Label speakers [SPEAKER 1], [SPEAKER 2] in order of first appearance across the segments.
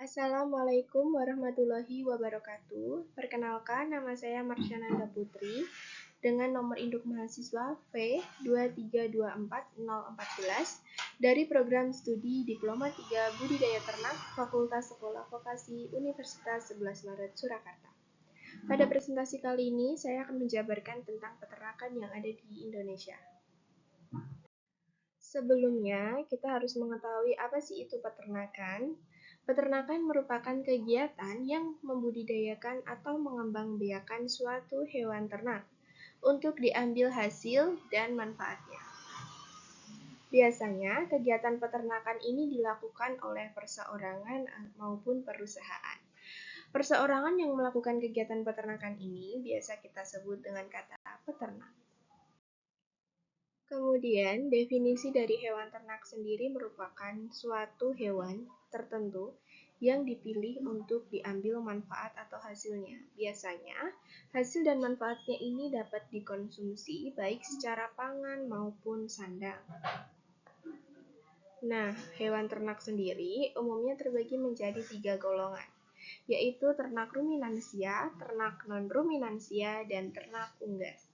[SPEAKER 1] Assalamualaikum warahmatullahi wabarakatuh. Perkenalkan, nama saya Marsyananda Putri dengan nomor induk mahasiswa P2324014 dari program studi Diploma 3 Budidaya Ternak Fakultas Sekolah Vokasi Universitas 11 Maret Surakarta. Pada presentasi kali ini, saya akan menjabarkan tentang peternakan yang ada di Indonesia. Sebelumnya, kita harus mengetahui apa sih itu peternakan. Peternakan merupakan kegiatan yang membudidayakan atau mengembangbiakan suatu hewan ternak untuk diambil hasil dan manfaatnya. Biasanya, kegiatan peternakan ini dilakukan oleh perseorangan maupun perusahaan. Perseorangan yang melakukan kegiatan peternakan ini biasa kita sebut dengan kata peternak. Kemudian, definisi dari hewan ternak sendiri merupakan suatu hewan tertentu yang dipilih untuk diambil manfaat atau hasilnya. Biasanya, hasil dan manfaatnya ini dapat dikonsumsi baik secara pangan maupun sandang. Nah, hewan ternak sendiri umumnya terbagi menjadi 3 golongan, yaitu ternak ruminansia, ternak non-ruminansia, dan ternak unggas.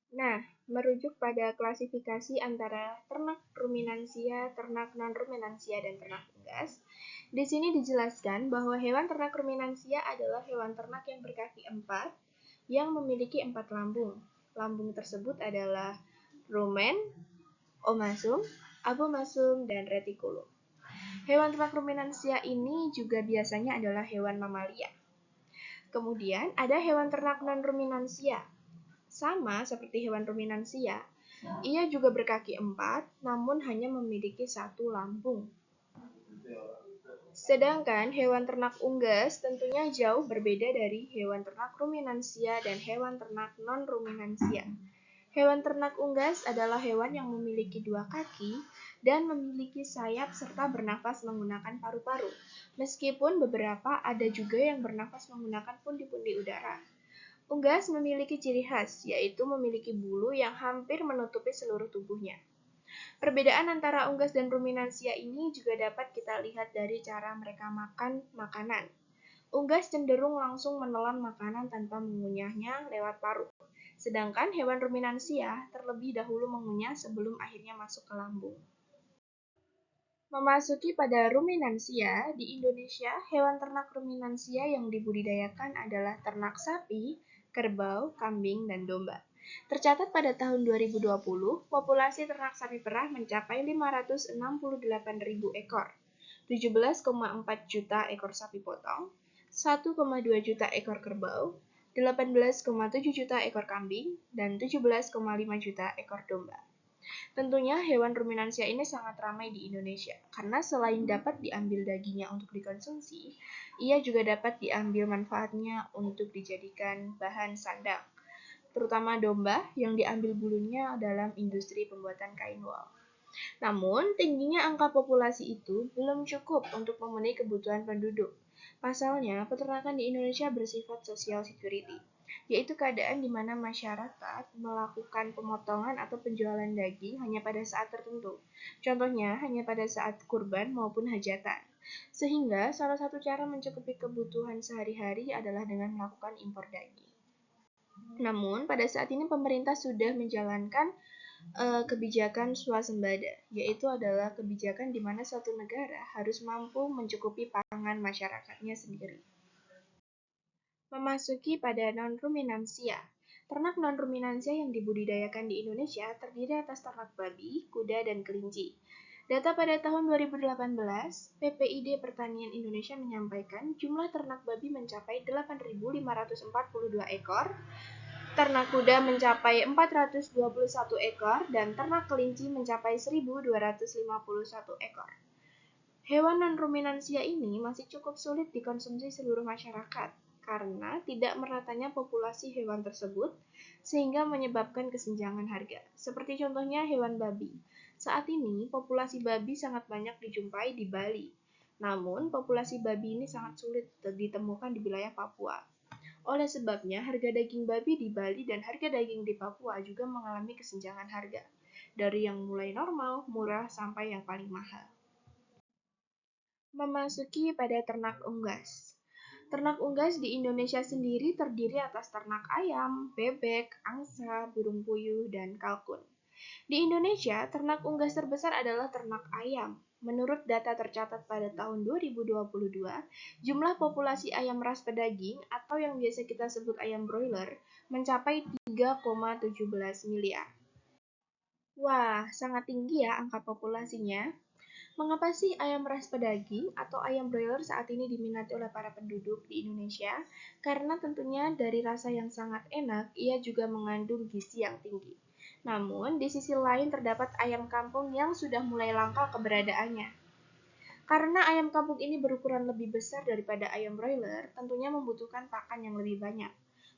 [SPEAKER 1] Nah, merujuk pada klasifikasi antara ternak ruminansia, ternak non-ruminansia, dan ternak unggas, di sini dijelaskan bahwa hewan ternak ruminansia adalah hewan ternak yang berkaki 4 yang memiliki 4 lambung. Lambung tersebut adalah rumen, omasum, abomasum, dan retikulum. Hewan ternak ruminansia ini juga biasanya adalah hewan mamalia. Kemudian ada hewan ternak non-ruminansia. Sama seperti hewan ruminansia, ia juga berkaki 4, namun hanya memiliki 1 lambung. Sedangkan hewan ternak unggas tentunya jauh berbeda dari hewan ternak ruminansia dan hewan ternak non-ruminansia. Hewan ternak unggas adalah hewan yang memiliki 2 kaki dan memiliki sayap serta bernafas menggunakan paru-paru. Meskipun beberapa ada juga yang bernafas menggunakan pundi-pundi udara. Unggas memiliki ciri khas, yaitu memiliki bulu yang hampir menutupi seluruh tubuhnya. Perbedaan antara unggas dan ruminansia ini juga dapat kita lihat dari cara mereka makan makanan. Unggas cenderung langsung menelan makanan tanpa mengunyahnya lewat paru, sedangkan hewan ruminansia terlebih dahulu mengunyah sebelum akhirnya masuk ke lambung. Memasuki pada ruminansia, di Indonesia, hewan ternak ruminansia yang dibudidayakan adalah ternak sapi, kerbau, kambing, dan domba. Tercatat pada tahun 2020, populasi ternak sapi perah mencapai 568.000 ekor, 17,4 juta ekor sapi potong, 1,2 juta ekor kerbau, 18,7 juta ekor kambing, dan 17,5 juta ekor domba. Tentunya hewan ruminansia ini sangat ramai di Indonesia, karena selain dapat diambil dagingnya untuk dikonsumsi, ia juga dapat diambil manfaatnya untuk dijadikan bahan sandang, terutama domba yang diambil bulunya dalam industri pembuatan kain wol. Namun, tingginya angka populasi itu belum cukup untuk memenuhi kebutuhan penduduk. Pasalnya, peternakan di Indonesia bersifat social security, yaitu keadaan di mana masyarakat melakukan pemotongan atau penjualan daging hanya pada saat tertentu. Contohnya, hanya pada saat kurban maupun hajatan. Sehingga, salah satu cara mencukupi kebutuhan sehari-hari adalah dengan melakukan impor daging. Namun, pada saat ini pemerintah sudah menjalankan kebijakan swasembada, yaitu adalah kebijakan di mana suatu negara harus mampu mencukupi pangan masyarakatnya sendiri. Memasuki pada non-ruminansia. Ternak non-ruminansia yang dibudidayakan di Indonesia terdiri atas ternak babi, kuda, dan kelinci. Data pada tahun 2018, PPID Pertanian Indonesia menyampaikan jumlah ternak babi mencapai 8.542 ekor, ternak kuda mencapai 421 ekor, dan ternak kelinci mencapai 1.251 ekor. Hewan non-ruminansia ini masih cukup sulit dikonsumsi seluruh masyarakat, karena tidak meratanya populasi hewan tersebut, sehingga menyebabkan kesenjangan harga. Seperti contohnya hewan babi. Saat ini, populasi babi sangat banyak dijumpai di Bali. Namun, populasi babi ini sangat sulit ditemukan di wilayah Papua. Oleh sebabnya, harga daging babi di Bali dan harga daging di Papua juga mengalami kesenjangan harga, dari yang mulai normal, murah, sampai yang paling mahal. Memasuki pada ternak unggas. Ternak unggas di Indonesia sendiri terdiri atas ternak ayam, bebek, angsa, burung puyuh, dan kalkun. Di Indonesia, ternak unggas terbesar adalah ternak ayam. Menurut data tercatat pada tahun 2022, jumlah populasi ayam ras pedaging atau yang biasa kita sebut ayam broiler mencapai 3,17 miliar. Wah, sangat tinggi ya angka populasinya. Mengapa sih ayam ras pedaging atau ayam broiler saat ini diminati oleh para penduduk di Indonesia? Karena tentunya dari rasa yang sangat enak, ia juga mengandung gizi yang tinggi. Namun, di sisi lain terdapat ayam kampung yang sudah mulai langka keberadaannya. Karena ayam kampung ini berukuran lebih besar daripada ayam broiler, tentunya membutuhkan pakan yang lebih banyak.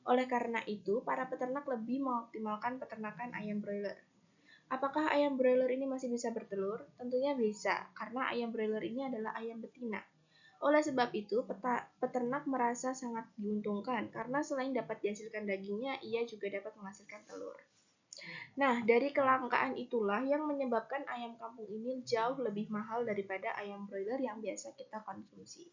[SPEAKER 1] Oleh karena itu, para peternak lebih mengoptimalkan peternakan ayam broiler. Apakah ayam broiler ini masih bisa bertelur? Tentunya bisa, karena ayam broiler ini adalah ayam betina. Oleh sebab itu, peternak merasa sangat diuntungkan karena selain dapat dihasilkan dagingnya, ia juga dapat menghasilkan telur. Nah, dari kelangkaan itulah yang menyebabkan ayam kampung ini jauh lebih mahal daripada ayam broiler yang biasa kita konsumsi.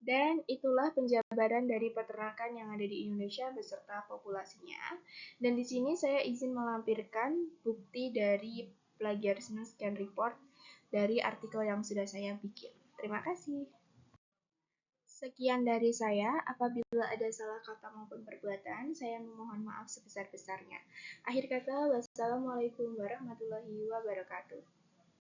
[SPEAKER 1] Dan itulah penjabaran dari peternakan yang ada di Indonesia beserta populasinya. Dan di sini saya izin melampirkan bukti dari plagiarisme scan report dari artikel yang sudah saya bikin. Terima kasih. Sekian dari saya. Apabila ada salah kata maupun perbuatan, saya memohon maaf sebesar-besarnya. Akhir kata, wassalamualaikum warahmatullahi wabarakatuh.